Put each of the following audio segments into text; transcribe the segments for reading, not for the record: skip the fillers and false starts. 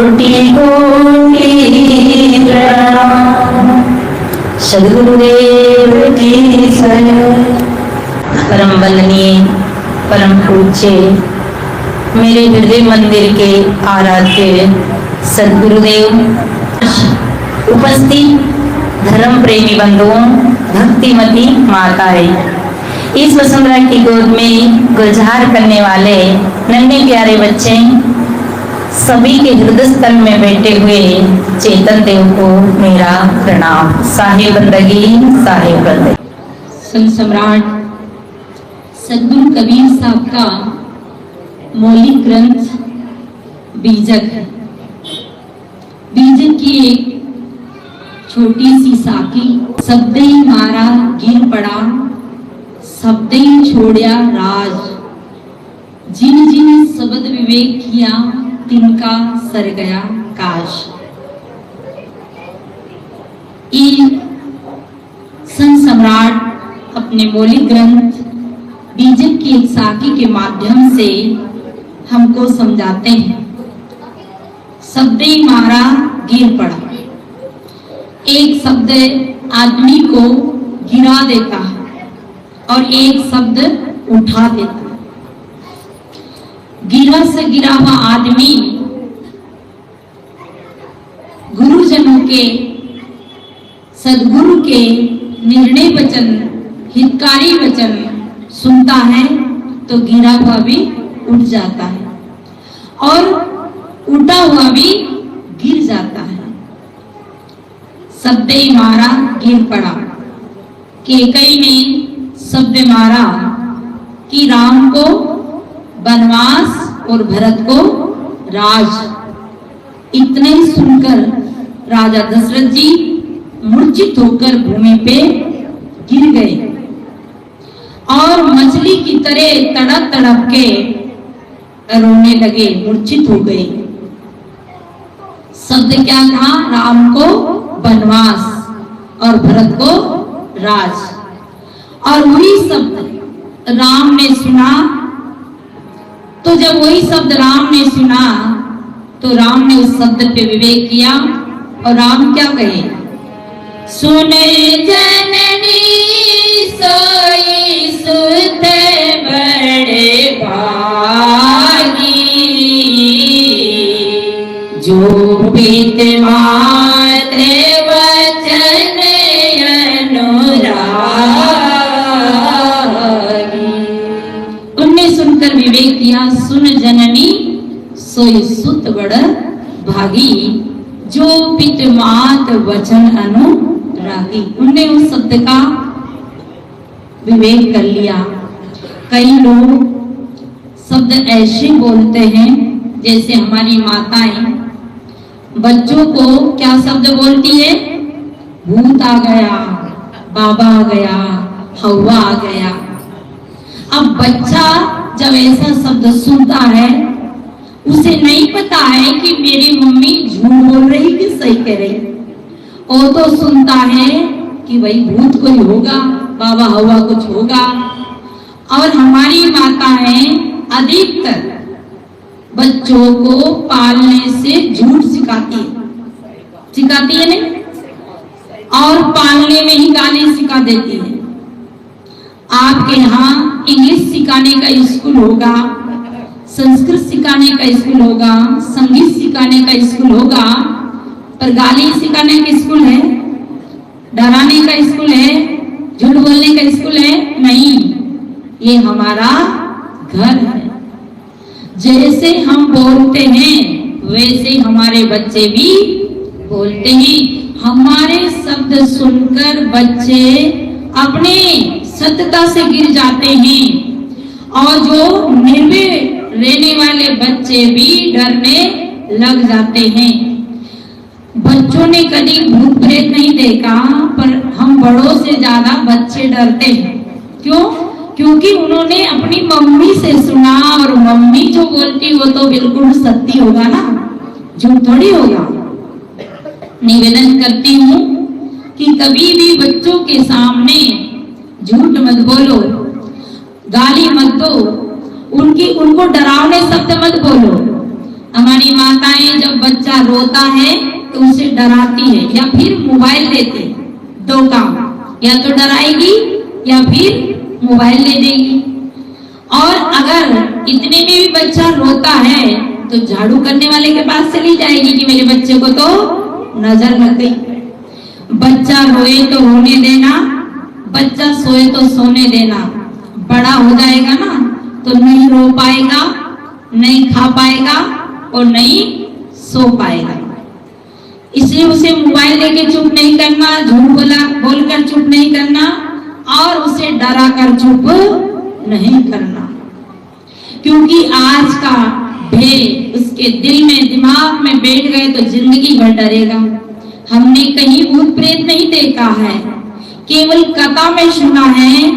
कोटि कोटि प्रणाम। सद्गुरुदेव की शरण। परम वंदनीय परम पूज्य मेरे हृदय मंदिर के आराध्य सद्गुरुदेव, उपस्थित धर्म प्रेमी बंधुओं, भक्तिमती माताएं, इस वसुंधरा की गोद में गुलजार करने वाले नन्हे प्यारे बच्चे, सभी के हृदय स्थल में बैठे हुए चेतन देव को मेरा प्रणाम। साहिब बंदगी, साहिब बंदगी। संत सम्राट सद्गुरु कबीर साहब का मौलिक ग्रंथ बीजक है। बीजक की एक छोटी सी साकी, शब्दे मारा गिर पड़ा, शब्दे छोड़या राज, जिन जिन शब्द विवेक किया तिनका सर गया काश। ये संत सम्राट अपने मौलिक ग्रंथ बीजक की एक साकी के माध्यम से हमको समझाते हैं। शब्दे मारा गिर पड़ा, एक शब्द आदमी को गिरा देता है और एक शब्द उठा देता है। गिरा से गिरा हुआ आदमी गुरुजनों के, सद्गुरु के निर्णय वचन, हितकारी वचन सुनता है तो गिरा हुआ भी उठ जाता है और उठा हुआ भी गिर जाता है। शब्दे मारा गिर पड़ा। केकई ने शब्द मारा कि राम को वनवास और भरत को राज। इतने ही सुनकर राजा दशरथ जी मूर्छित होकर भूमि पे गिर गए और मछली की तरह तड़प तड़प के रोने लगे, मूर्छित हो गए। शब्द क्या था? राम को वनवास और भरत को राज। और वही शब्द राम ने सुना, तो जब वही शब्द राम ने सुना तो राम ने उस शब्द पे विवेक किया और राम क्या कहे? सुने जननी सोई सुत बड़े भागी, जो पित मात्र वचन अनुरागी। उनने सुनकर विवेक किया, सुन जननी सोई सुत बड़ भागी, जो पित मात वचन अनुरागी। उनने उस शब्द का विवेक कर लिया। कई लोग शब्द ऐसे बोलते हैं जैसे हमारी माताएं बच्चों को क्या शब्द बोलती है? भूत आ गया, बाबा आ गया, हवा आ गया। अब बच्चा जब ऐसा शब्द सुनता है, उसे नहीं पता है कि मेरी मम्मी झूठ बोल रही कि सही कह रही। वो तो सुनता है कि भाई भूत कोई होगा, बाबा हवा कुछ होगा। और हमारी माताएं अधिकतर बच्चों को पालने से झूठ सिखाती है नहीं, और पालने में ही गाली सिखा देती है। आपके यहाँ इंग्लिश सिखाने का स्कूल होगा, संस्कृत सिखाने का स्कूल होगा, संगीत सिखाने का स्कूल होगा, पर गाली सिखाने का स्कूल है, डराने का स्कूल है, झूठ बोलने का स्कूल है? नहीं, ये हमारा घर है। जैसे हम बोलते हैं वैसे हमारे बच्चे भी बोलते हैं। हमारे शब्द सुनकर बच्चे अपने सत्यता से गिर जाते हैं और जो निर्भय रहने वाले बच्चे भी डरने लग जाते हैं। बच्चों ने कभी भूत प्रेत नहीं देखा, पर हम बड़ों से ज्यादा बच्चे डरते हैं। क्यों? क्योंकि उन्होंने अपनी मम्मी से सुना, और मम्मी जो बोलती वो तो बिल्कुल सत्य होगा ना, झूठ थोड़ी होगा। निवेदन करती हूँ कि कभी भी बच्चों के सामने झूठ मत बोलो, गाली मत दो, उनको डरावने शब्द मत बोलो। हमारी माताएं जब बच्चा रोता है तो उसे डराती है या फिर मोबाइल देती है। दो काम, या तो डराएगी या फिर मोबाइल ले देगी। और अगर इतने में भी बच्चा रोता है तो झाड़ू करने वाले के पास चली जाएगी कि मेरे बच्चे को तो नजर लग गई। बच्चा रोए तो रोने देना, बच्चा सोए तो सोने देना। बड़ा हो जाएगा ना तो नहीं रो पाएगा, नहीं खा पाएगा और नहीं सो पाएगा। इसलिए उसे मोबाइल लेके चुप नहीं करना, झूठ बोलकर चुप नहीं करना और उसे डरा कर चुप नहीं करना। क्योंकि आज का भय उसके दिल में दिमाग में बैठ गए तो जिंदगी भर डरेगा। हमने कहीं भूत प्रेत नहीं देखा है, केवल कथा में सुना है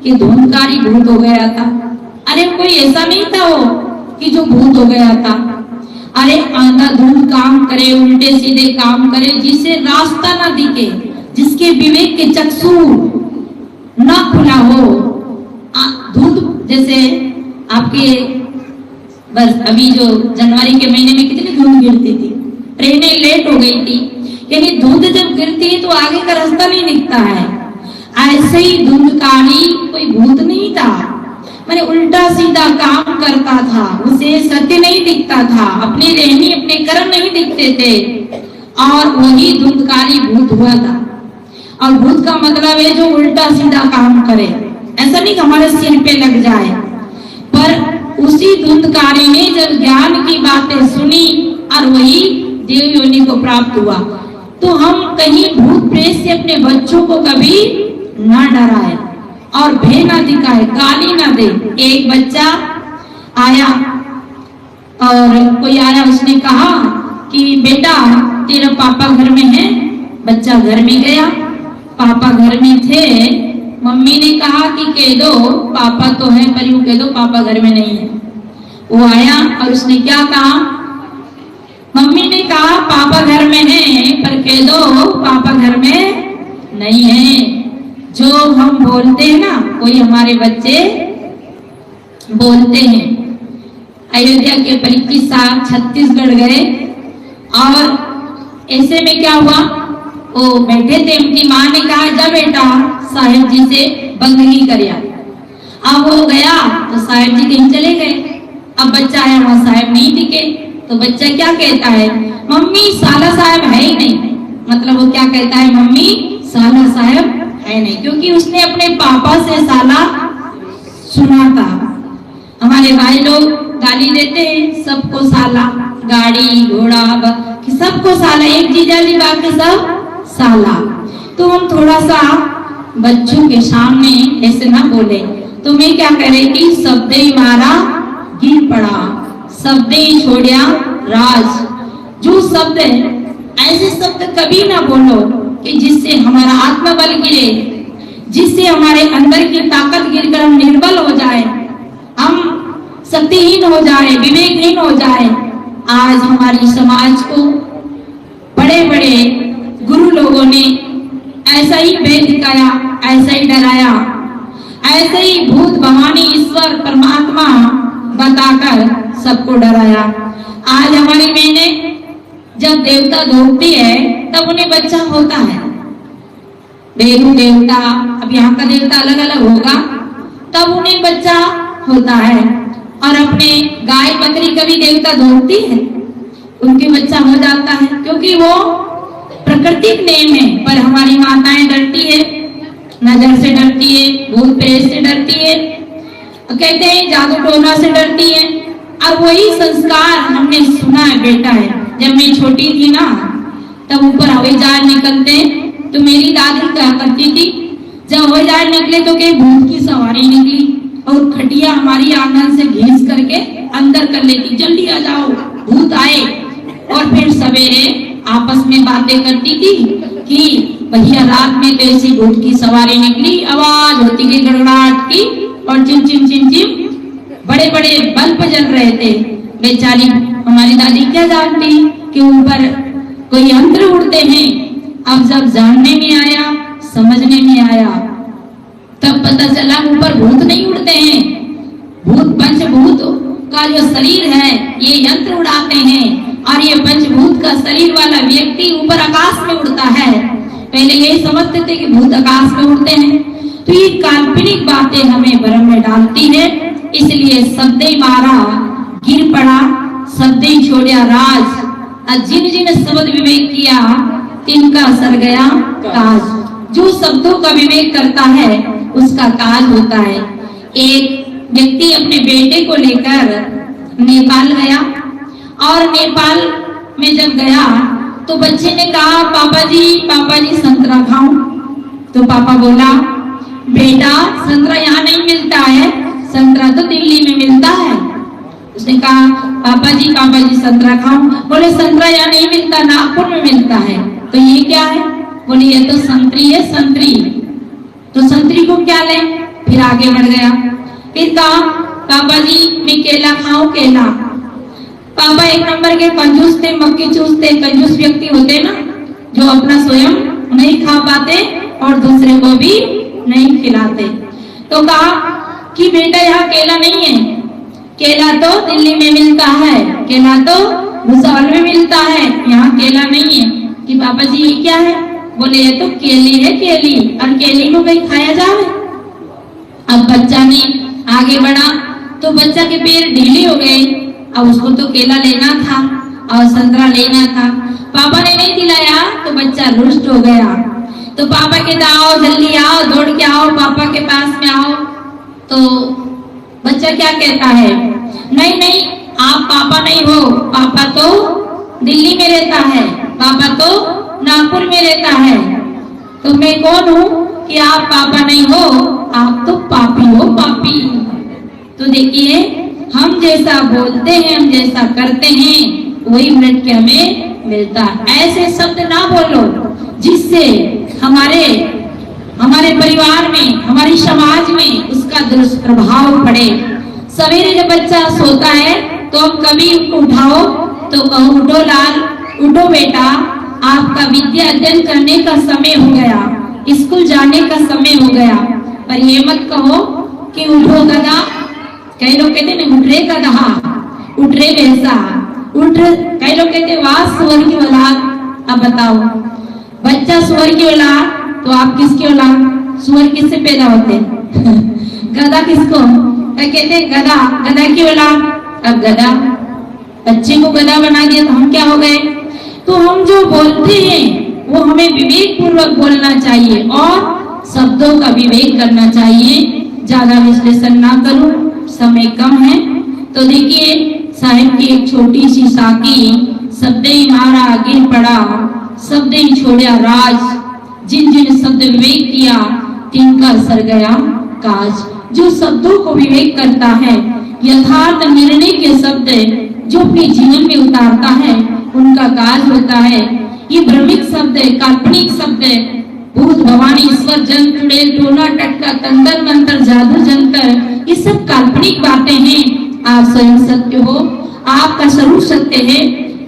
कि धूमकारी भूत हो गया था। अरे कोई ऐसा नहीं था वो कि जो भूत हो गया था। अरे अंधाधुंध काम करे, उल्टे सीधे काम करे, जिसे रास्ता ना दिखे, जिसके विवेक के चक्षु ना खुला हो। धूप जैसे आपके बस अभी जो जनवरी के महीने में कितनी धूप गिरती थी, ट्रेनें लेट हो गई थी, यानी धुंध जब गिरती है तो आगे का रास्ता नहीं दिखता है। ऐसे ही धुंधकारी कोई भूत नहीं था, मैंने उल्टा सीधा काम करता था, उसे सत्य नहीं दिखता था, अपनी रहनी अपने कर्म नहीं दिखते थे और वही धुंधकारी भूत हुआ था। और भूत का मतलब है जो उल्टा सीधा काम करे, ऐसा नहीं कि हमारे सिर पे लग जाए। पर उसी धुंधकारी ने जब ज्ञान की बातें सुनी और वही देव योनि को प्राप्त हुआ। तो हम कहीं भूत प्रेत से अपने बच्चों को कभी ना डराए और भय ना दिखाए, गाली ना दे। एक बच्चा आया और कोई आया, उसने कहा कि बेटा तेरा पापा घर में है। बच्चा घर में गया, पापा घर में थे। मम्मी ने कहा कि कह दो पापा तो है, पर यूं कह दो पापा घर में नहीं है। वो आया और उसने क्या कहा, मम्मी ने कहा पापा घर में है, पर कह दो पापा घर में नहीं है। जो हम बोलते हैं ना कोई हमारे बच्चे बोलते हैं। अयोध्या के परीक्षित साहब छत्तीसगढ़ गए और ऐसे में क्या हुआ, वो बैठे थे, उनकी माँ ने कहा जा बेटा साहेब जी से बंदगी करिया। अब वो गया तो साहेब जी कहीं चले गए। अब बच्चा आया, वहां साहेब नहीं दिखे। तो बच्चा क्या कहता है, मम्मी साला साहब है ही नहीं। मतलब वो क्या कहता है, मम्मी साला साहब है नहीं, क्योंकि उसने अपने पापा से साला सुना था। हमारे भाई लोग गाली देते हैं सबको साला, गाड़ी घोड़ा सबको साला, एक जीजाजी बाकी सब साला। तो हम थोड़ा सा बच्चों के सामने ऐसे ना बोले। तो मैं क्या करे कि शब्द ही मारा गिर पड़ा, शब्द ही छोड़िया राज। जो शब्द ऐसे शब्द कभी ना बोलो कि जिससे हमारा आत्मबल गिरे, जिससे हमारे अंदर की ताकत गिरकर हम निर्बल हो जाए, हम शक्तिहीन हो जाए, विवेकहीन हो जाए। आज हमारी समाज को बड़े बड़े गुरु लोगों ने ऐसा ही भय दिखाया, ऐसा ही डराया, ऐसे ही भूत भवानी ईश्वर परमात्मा बताकर सबको डराया। आज हमारी बहनें जब देवता धोती है तब उन्हें बच्चा होता है। बेरू देवता, अब यहाँ का देवता अलग अलग होगा, तब उन्हें बच्चा होता है। और अपने गाय बकरी का भी देवता धोती है, उनके बच्चा हो जाता है, क्योंकि वो प्राकृतिक नियम है। पर हमारी माताएं डरती है, नजर से डरती है, भूत प्रेत से डरती है, कहते हैं जादू टोना से डरती है। और वही संस्कार हमने सुना है बेटा है। जब मैं छोटी थी ना तब ऊपर हवाई जहाज निकलते तो मेरी दादी क्या करती थी, जब हवाई जहाज निकले तो कहीं भूत की सवारी निकली और खटिया हमारी आंगन से घिस करके अंदर कर लेती, जल्दी आ जाओ भूत आए। और फिर सवेरे आपस में बातें करती थी कि भैया रात में तो ऐसी भूत की सवारी निकली, आवाज होती थी गड़गड़ाहट की और चिम चिम चिम चिम, बड़े बड़े बल्ब जल रहे थे। बेचारी हमारी दादी क्या जानती कि ऊपर कोई यंत्र उड़ते हैं। अब जब जानने में आया, समझने में आया, तब पता चला ऊपर भूत नहीं उड़ते हैं, भूत पंचभूत का जो शरीर है ये यंत्र उड़ाते हैं और ये पंचभूत का शरीर वाला व्यक्ति ऊपर आकाश में उड़ता है। पहले यही समझते थे कि भूत आकाश में उड़ते हैं। तो ये काल्पनिक बातें हमें भ्रम में डालती है। इसलिए शब्द मारा गिर पड़ा, शब्द छोड़िया राज, और जिन जिन शब्द विवेक किया तिनका सर गया काज। जो शब्दों का विवेक करता है उसका काज होता है। एक व्यक्ति अपने बेटे को लेकर नेपाल गया और नेपाल में जब गया तो बच्चे ने कहा पापा जी संतरा खाऊं। तो पापा बोला बेटा संतरा यहाँ नहीं मिलता है, संतरा तो दिल्ली में मिलता है। उसने कहा पापा जी संतरा खाऊं। बोले संतरा यहाँ नहीं मिलता, नागपुर में मिलता है। तो ये क्या है? बोले ये तो संतरी है, संतरी। तो संतरी को क्या ले? फिर आगे बढ़ गया। फिर कहा पापा जी मैं केला खाऊं, केला। पापा एक नंबर के कंजूस थे, मक्खी चूसते कंजूस व्यक्ति होते ना, जो अपना स्वयं नहीं खा पाते और दूसरे को भी नहीं खिलाते। तो कहा कि बेटा यहाँ केला नहीं है, केला तो दिल्ली में मिलता है, केला तो भुसावल में मिलता है, यहाँ केला नहीं है। कि पापा जी ये क्या है? बोले ये तो केली है, केली, और केली को कहीं खाया जाए। अब बच्चा ने आगे बढ़ा तो बच्चा के पैर ढीले हो गए। अब उसको तो केला लेना था और संतरा लेना था, पापा ने नहीं दिलाया तो बच्चा रुष्ट हो गया। तो पापा कहता आओ जल्दी आओ, दौड़ के आओ, पापा के पास में आओ। तो बच्चा क्या कहता है? नहीं आप पापा नहीं हो, पापा तो दिल्ली में रहता है, पापा तो नागपुर में रहता है। तो मैं कौन हूँ कि आप पापा नहीं हो? आप तो पापी हो, पापी। तो देखिए हम जैसा बोलते हैं, हम जैसा करते हैं, वही उलट के हमें मिलता। ऐसे शब्द ना बोलो जिससे हमारे परिवार में, हमारी समाज में उसका दुष्प्रभाव पड़े। सवेरे जब बच्चा सोता है तो हम कभी उठाओ तो कहो उठो लाल, उठो बेटा, आपका विद्या अध्ययन करने का समय हो गया, स्कूल जाने का समय हो गया। पर ये मत कहो कि उठो गधा। कई लोग कहते हैं उठ रे गधा, उठ रे भैंसा, उठ। कई लोग कहते वाह सुअर की औलाद। अब बताओ बच्चा सुअर की औलाद तो आप किसकी औलाद? सुअर किससे पैदा होते? गधा किसको कहते? गधा, गधा की औलाद। अब गधा, बच्चे को गधा बना दिया तो हम क्या हो गए? तो हम जो बोलते हैं वो हमें विवेक पूर्वक बोलना चाहिए और शब्दों का विवेक करना चाहिए। ज्यादा विश्लेषण ना करूं, समय कम है। तो देखिए साहिब की एक छोटी सी साकी, शब्द ही मारा गिर पड़ा, शब्द ही छोड़िया राज, जिन जिन शब्द विवेक किया तिनका सर गया काज। जो शब्दों को विवेक करता है, यथार्थ निर्णय के शब्द जो अपने जीवन में उतारता है, उनका काज होता है। ये भ्रमिक शब्द, काल्पनिक शब्द, भूत भवानी ईश्वर जन चुड़ैल टोना टटका तंत्र मंत्र जादू जंतर, ये सब काल्पनिक बातें हैं। आप स्वयं सत्य हो, आपका स्वरूप सत्य है।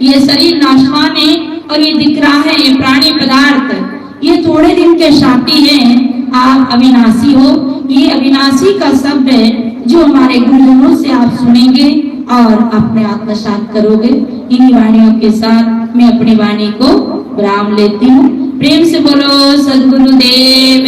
ये शरीर नाशवान है और ये दिख रहा है ये प्राणी पदार्थ, ये थोड़े दिन के साथी हैं। आप अविनाशी हो। ये अविनाशी का शब्द है जो हमारे गुरुजनों से आप सुनेंगे और अपने आत्मसात करोगे। इन्हीं वाणियों के साथ मैं अपनी वाणी को विराम लेती हूँ। प्रेम से बोलो सद्गुरुदेव।